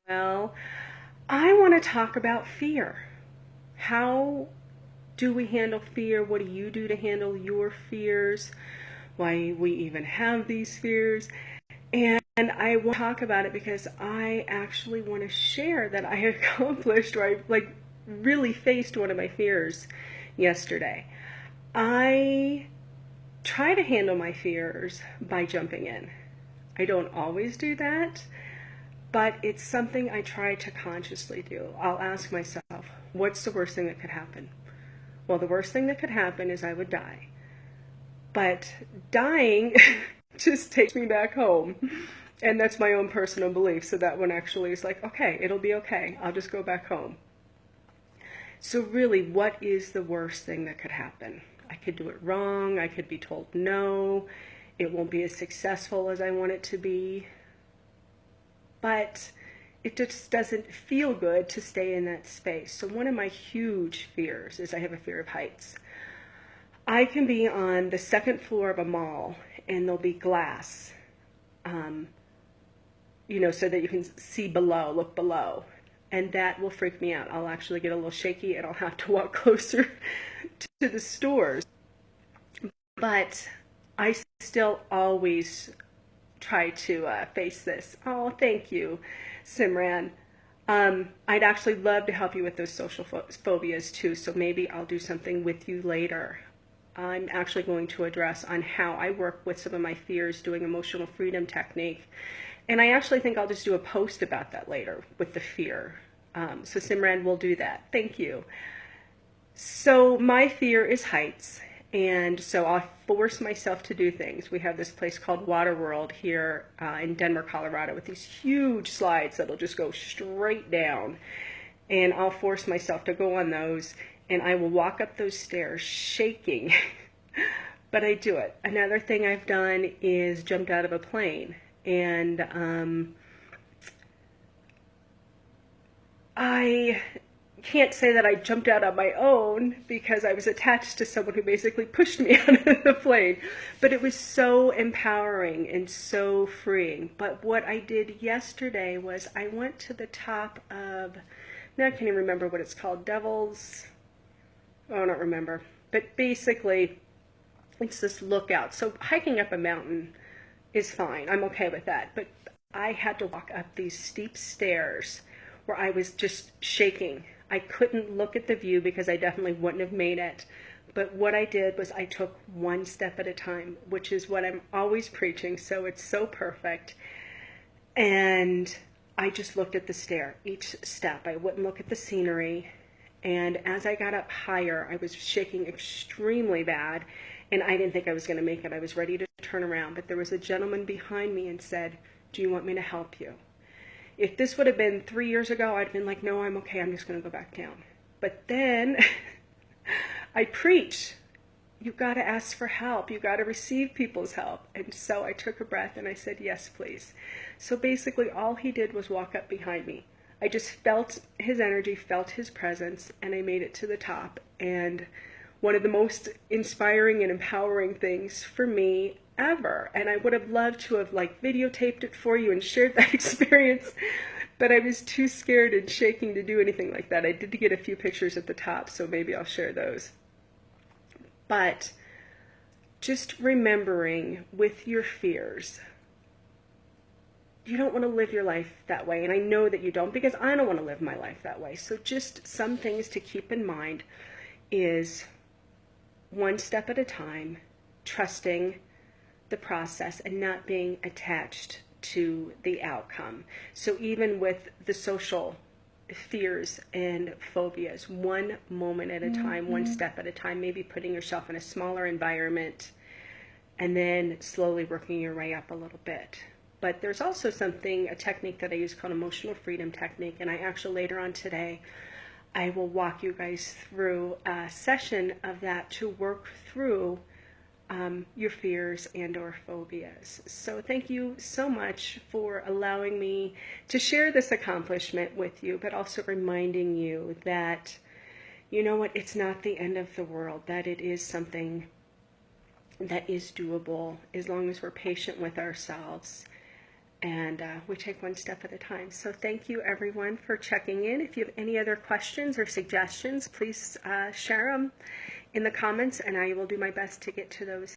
Well, I want to talk about fear. How do we handle fear? What do you do to handle your fears? Why we even have these fears? And I want to talk about it because I actually want to share that I accomplished, or I really faced one of my fears yesterday. I try to handle my fears by jumping in. I don't always do that, but it's something I try to consciously do. I'll ask myself, what's the worst thing that could happen? Well, the worst thing that could happen is I would die. But dying just takes me back home. And that's my own personal belief. So that one actually is like, okay, it'll be okay. I'll just go back home. So really, what is the worst thing that could happen? I could do it wrong. I could be told no. It won't be as successful as I want it to be. But it just doesn't feel good to stay in that space. So one of my huge fears is I have a fear of heights. I can be on the second floor of a mall and there'll be glass, so that you can see below, look below. And that will freak me out. I'll actually get a little shaky and I'll have to walk closer to the stores. But I still always try to face this. Oh, thank you, Simran. I'd actually love to help you with those social phobias too, so maybe I'll do something with you later. I'm actually going to address on how I work with some of my fears doing emotional freedom technique. And I actually think I'll just do a post about that later with the fear. So Simran will do that. Thank you. So my fear is heights. And so I'll force myself to do things. We have this place called Waterworld here in Denver, Colorado, with these huge slides that'll just go straight down. And I'll force myself to go on those, and I will walk up those stairs shaking. But I do it. Another thing I've done is jumped out of a plane. And I can't say that I jumped out on my own because I was attached to someone who basically pushed me out of the plane. But it was so empowering and so freeing. But what I did yesterday was I went to the top of, now I can't even remember what it's called, I don't remember. But basically, it's this lookout. So hiking up a mountain is fine. I'm okay with that. But I had to walk up these steep stairs where I was just shaking. I couldn't look at the view because I definitely wouldn't have made it. But what I did was I took one step at a time, which is what I'm always preaching, so it's so perfect. And I just looked at the stair, each step. I wouldn't look at the scenery. And as I got up higher, I was shaking extremely bad, and I didn't think I was going to make it. I was ready to turn around, but there was a gentleman behind me and said, "Do you want me to help you?" If this would have been 3 years ago, I'd have been like, no, I'm okay. I'm just going to go back down. But then I preach. You've got to ask for help. You've got to receive people's help. And so I took a breath and I said, yes, please. So basically all he did was walk up behind me. I just felt his energy, felt his presence, and I made it to the top. And one of the most inspiring and empowering things for me ever. And I would have loved to have videotaped it for you and shared that experience, but I was too scared and shaking to do anything like that. I did get a few pictures at the top, so maybe I'll share those. But just remembering with your fears, you don't want to live your life that way. And I know that you don't, because I don't want to live my life that way. So just some things to keep in mind is one step at a time, trusting the process and not being attached to the outcome. So even with the social fears and phobias, one moment at a time, one step at a time, maybe putting yourself in a smaller environment and then slowly working your way up a little bit. But there's also a technique that I use called emotional freedom technique, and I actually later on today I will walk you guys through a session of that to work through your fears and or phobias. So thank you so much for allowing me to share this accomplishment with you, but also reminding you that, you know what, it's not the end of the world, that it is something that is doable as long as we're patient with ourselves and we take one step at a time. So thank you everyone for checking in. If you have any other questions or suggestions, please share them in the comments, and I will do my best to get to those.